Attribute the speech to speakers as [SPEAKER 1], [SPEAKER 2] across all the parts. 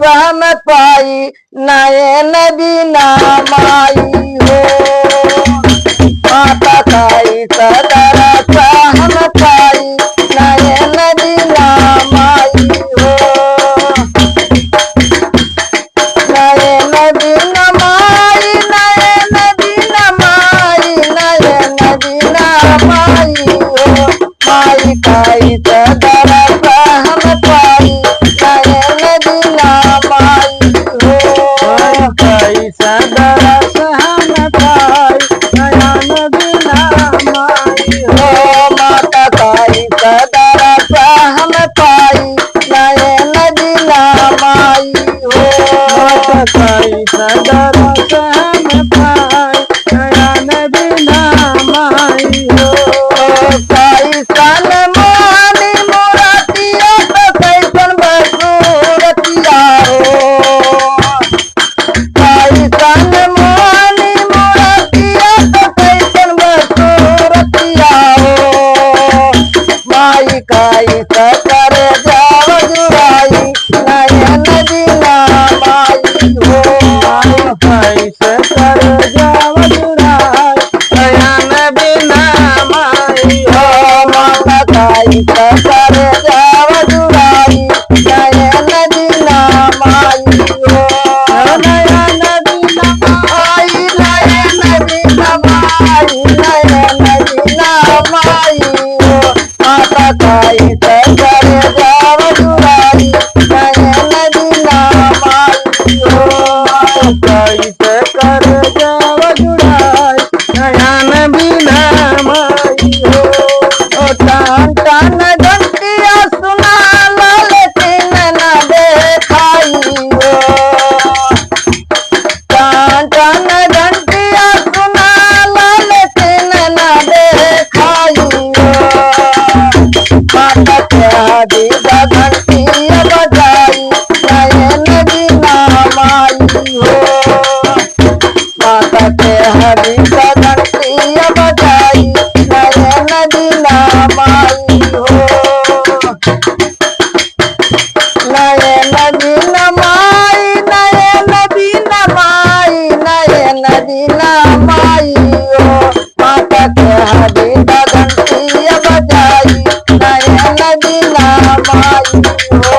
[SPEAKER 1] सहमत पाई नयन बिना माई हो। माता काई सदर सहमत पाई नयन बिना माई हो। नयन बिना माई नयन बिना माई नयन बिना माई हो। माई काई सदर सहमत पाई नयन बिना माई हो।
[SPEAKER 2] काई सदर सहमत पाई नयन बिना माई हो।
[SPEAKER 1] माता काई सदर सहमत पाई नयन बिना माई हो।
[SPEAKER 2] माता काई सदर सहमत पाई नयन बिना माई हो।
[SPEAKER 1] काई सन मोहनी मोरतिया तो कैसन बसूरतिया हो। काई सन मोहनी मोरतिया तो कैसन बसूरतिया हो। माई काई सकर जाव जुराई नयन बिना माई हो।
[SPEAKER 2] काई सकर जाव जुराई नयन बिना माई हो।
[SPEAKER 1] माता काई सकर जाव जुराई नयन बिना माई हो।
[SPEAKER 2] नयन बिना
[SPEAKER 1] माई नयन बिना माई नयन बिना माई हो। माता काई सकर जाव जुराई नयन बिना माई हो।
[SPEAKER 2] काई सकर जाव जुराई नयन बिना माई हो।
[SPEAKER 1] टान टान घंटिया सुना लेकिन न देखाई हो। टान टान घंटिया सुना लेकिन न देखाई हो। माता के दीदा घंटिया बजाई नयन बिना माई हो। माता के दीदा घंटिया बजाई नयन बिना माई हो। नयन बिना माई नयन बिना माई नयन बिना माई हो। माता के दीदा घंटिया बजाई नयन बिना माई हो।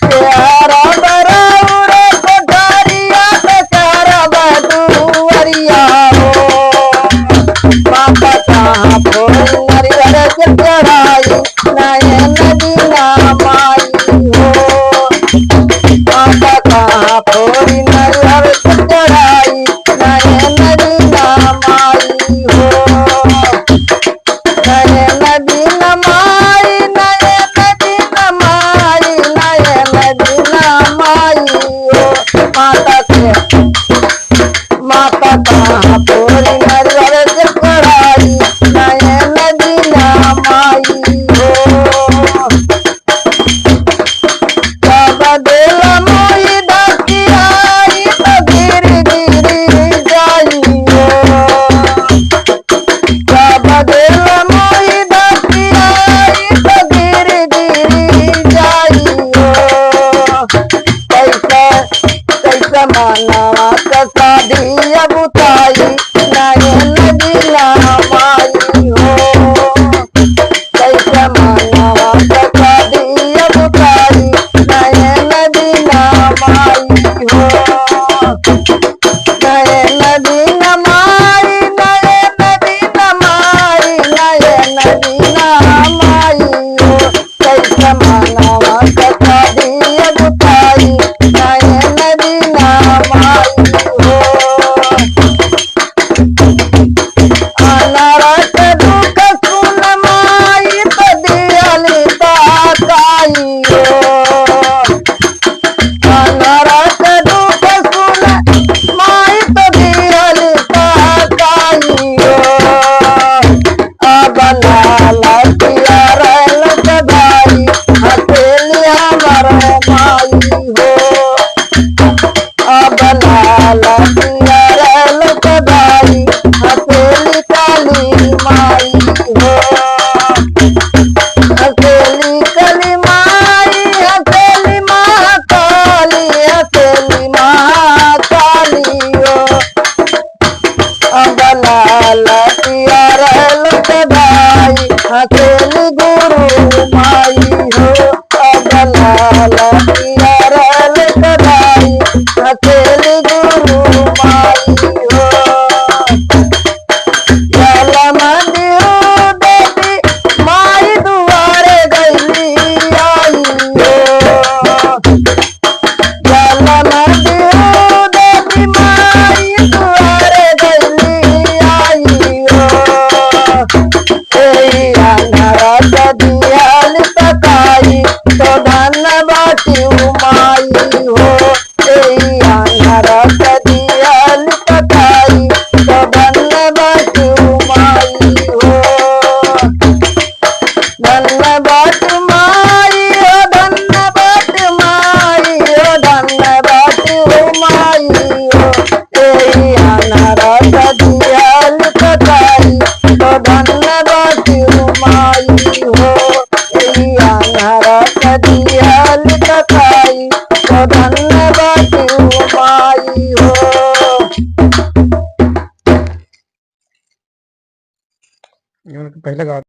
[SPEAKER 1] प्यारा बराउर कोठारिया पे प्यारा बदुवरिया हो। माता कहाँ फोरी नरियर से चढ़ाई नयन बिना माई हो। माता कहाँ फोरी नरियर से चढ़ाई नयन बिना माई हो। नयन बिना माई नयन बिना माई नयन बिना माई हो। माता के माता कहाँ फोरी नरियर से चढ़ाई नयन बिना माई हो। सब दिल मोहि दसियाई तो गिर गिर जाई हो। सब दिल मोहि दसियाई तो गिर गिर जाई हो। कैसे कैसे मानवा के शादी बुताई नयन बिना माई हो। कैसे मानवा के शादी बुताई नयन बिना माई हो। नयन बिना माई नयन बिना माई नयन बिना माई हो। कैसे मानवा के शादी बुताई नयन बिना माई हो। अनरत दुख सुन माई तो दियली ताकाई हो। अनरत दुख सुन माई तो दियली ताकाई हो। अब लाल पिया रल भाई हथेलिया लाला पियरल कढ़ाई अकेली गुरु माई हो लाला मंदिर देवी माई दुआरे गईली आई हो लाला मंदिर देवी माई दुआरे गईली आई हो अंधारा दियाल तकाई तो धन बाटी माई हो अंधारा दियाल तकाई तो धन बाटी माई हो धन बाट माई हो धन बाट माई हो धन बाट माई हो अंधारा दियाल तकाई तो धन बाटी माई हो अंधारा दियाल तकाई तो धन बाटी माई हो
[SPEAKER 2] पहले गा